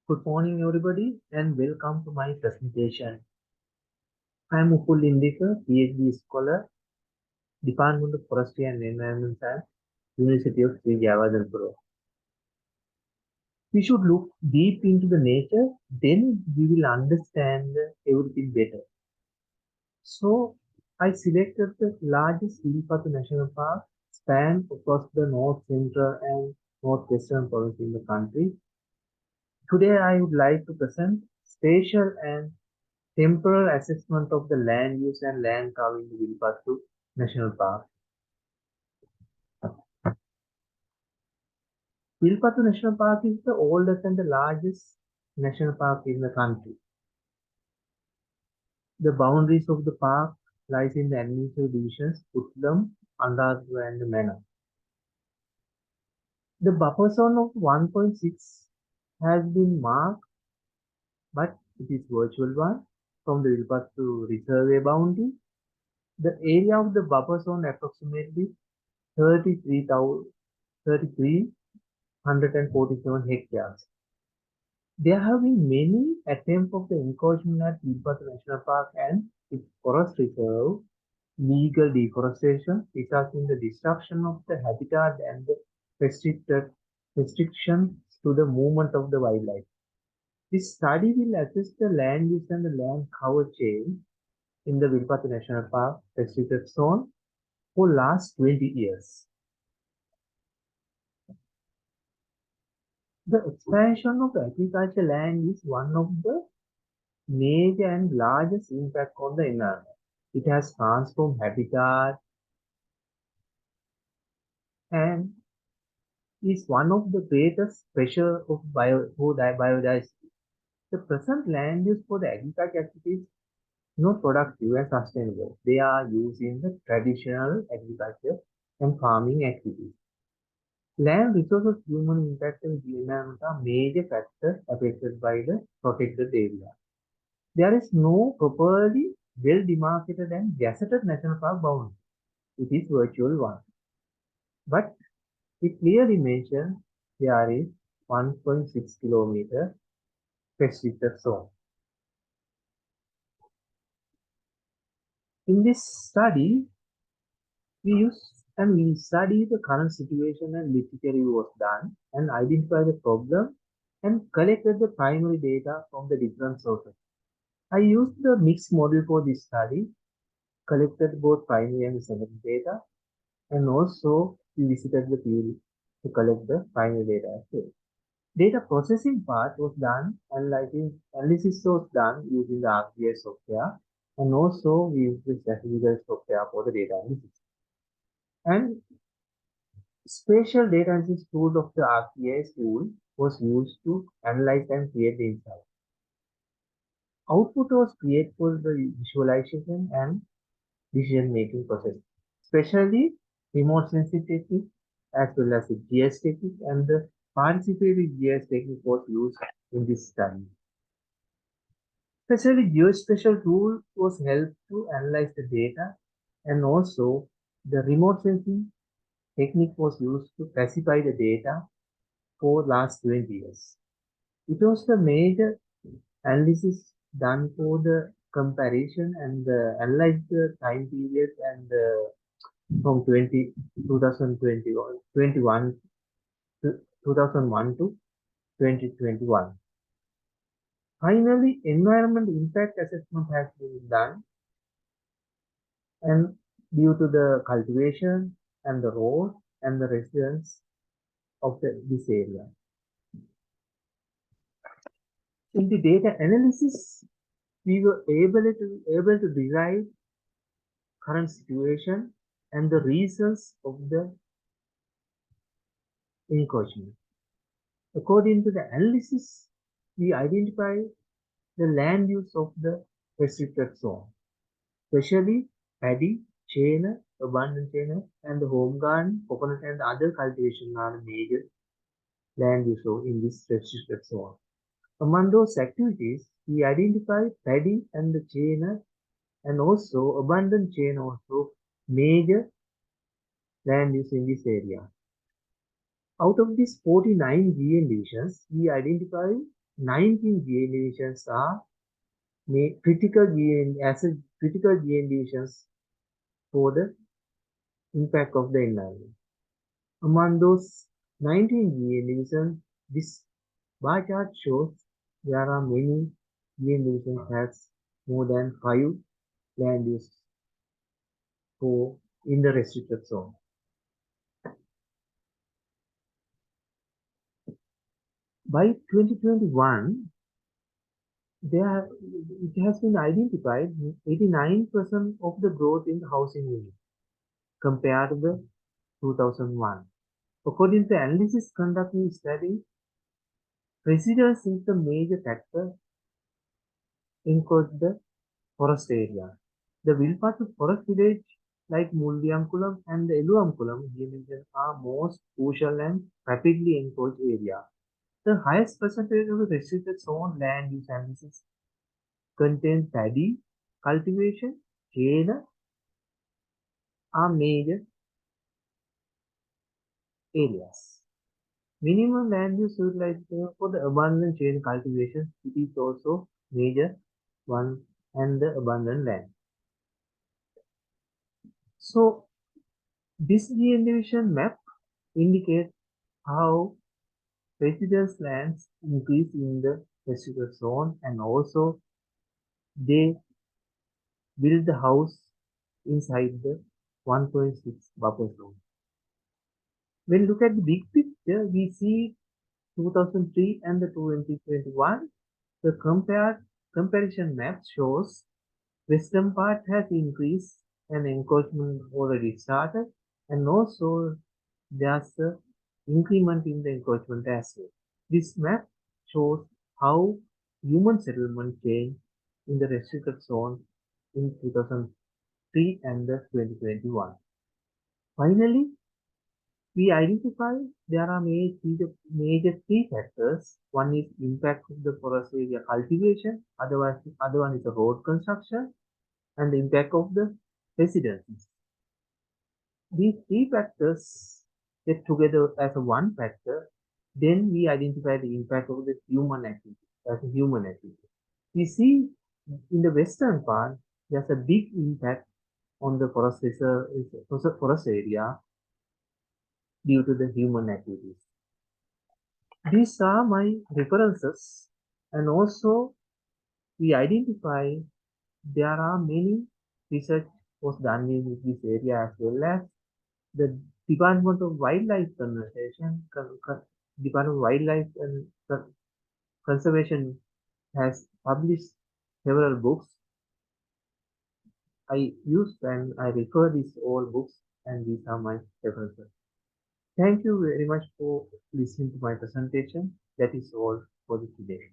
Good morning, everybody, and welcome to my presentation. I am Upul Indika, PhD scholar, Department of Forestry and Environment Science, University of Sri Lanka. We should look deep into the nature, then we will understand everything better. So, I selected the largest Wilpattu National Park, span across the north central and northwestern province in the country. Today, I would like to present spatial and temporal assessment of the land use and land cover in the Wilpattu National Park. Wilpattu National Park is the oldest and the largest national park in the country. The boundaries of the park lies in the administrative divisions Puttalum, Anuradhapura and Mannar. The buffer zone of 1.6 has been marked, but it is virtual one from the Wilpattu Reserve boundary. The area of the buffer zone approximately 33,147 hectares. There have been many attempts of the encroachment at Wilpattu National Park and its forest reserve, legal deforestation, resulting in the destruction of the habitat and the restrictions to the movement of the wildlife. This study will assess the land use and the land cover change in the Wilpattu National Park restricted zone for last 20 years. The expansion of agriculture land is one of the major and largest impact on the environment. It has transformed habitat and is one of the greatest pressure of biodiversity. The present land use for the agriculture activities not productive and sustainable. They are used in the traditional agriculture and farming activities. Land resources, human impact and the environment are major factors affected by the protected area. There is no properly well demarcated and gazetted national park boundary. It is virtual one. But it clearly mentions there is 1.6 kilometer restricted zone. In this study, we study the current situation and literature review was done and identify the problem and collected the primary data from the different sources. I used the mixed model for this study, collected both primary and secondary data, and also we visited the field to collect the primary data as well. Data processing part was done, analysis was done using the ArcGIS software, and also we used the statistical software for the data analysis. And spatial data analysis tool of the ArcGIS tool was used to analyze and create the insight. Output was created for the visualization and decision-making process, especially remote sensing technique as well as the GIS technique and the participative GIS technique was used in this study. Especially geospatial tool was helped to analyze the data and also the remote sensing technique was used to classify the data for last 20 years. It was the major analysis done for the comparison and analyze the time period and from 2021 to 2001 to 2021. Finally, environment impact assessment has been done and due to the cultivation and the road and the residents of this area. In the data analysis, we were able to derive current situation and the reasons of the encroachment. According to the analysis, we identify the land use of the restricted zone, especially paddy, chainer, abundant chainer, and the home garden, coconut, and other cultivation are the major land use in this restricted zone. Among those activities, we identify paddy and the chainer and also abundant chain also major land use in this area. Out of these 49 GN divisions, we identify 19 GN divisions are critical GN as a critical GN divisions for the impact of the environment. Among those 19 GN divisions, this bar chart shows there are many GN divisions has more than 5 land use for in the restricted zone. By 2021, it has been identified 89% of the growth in the housing unit compared to the 2001. According to analysis conducted in study, residence is the major factor in the forest area. The Wilpattu forest village like Mulliamkulam and the Eluamkulam region are most crucial and rapidly encroached area. The highest percentage of the restricted zone land use analysis contains paddy cultivation, cane are major areas. Minimum land use utilization for the abundant chain cultivation, it is also major one and the abundant land. So this GN division map indicates how residence lands increase in the restricted zone and also they build the house inside the 1.6 buffer zone. When we look at the big picture, we see 2003 and the 2021. The comparison map shows western part has increased and encroachment already started, and also there's a increment in the encroachment as well. This map shows how human settlement changed in the restricted zone in 2003 and the 2021. Finally, we identify there are major three factors. One is impact of the forest area cultivation, other one is the road construction, and the impact of the residences. These three factors get together as a one factor, then we identify the impact of the human activity as a human activity. We see in the western part, there's a big impact on the forest area due to the human activities. These are my references, and also we identify there are many research was done in this area as well as the Department of Wildlife Conservation, Department of Wildlife and Conservation has published several books. I use and I refer these all books, and these are my references. Thank you very much for listening to my presentation. That is all for today.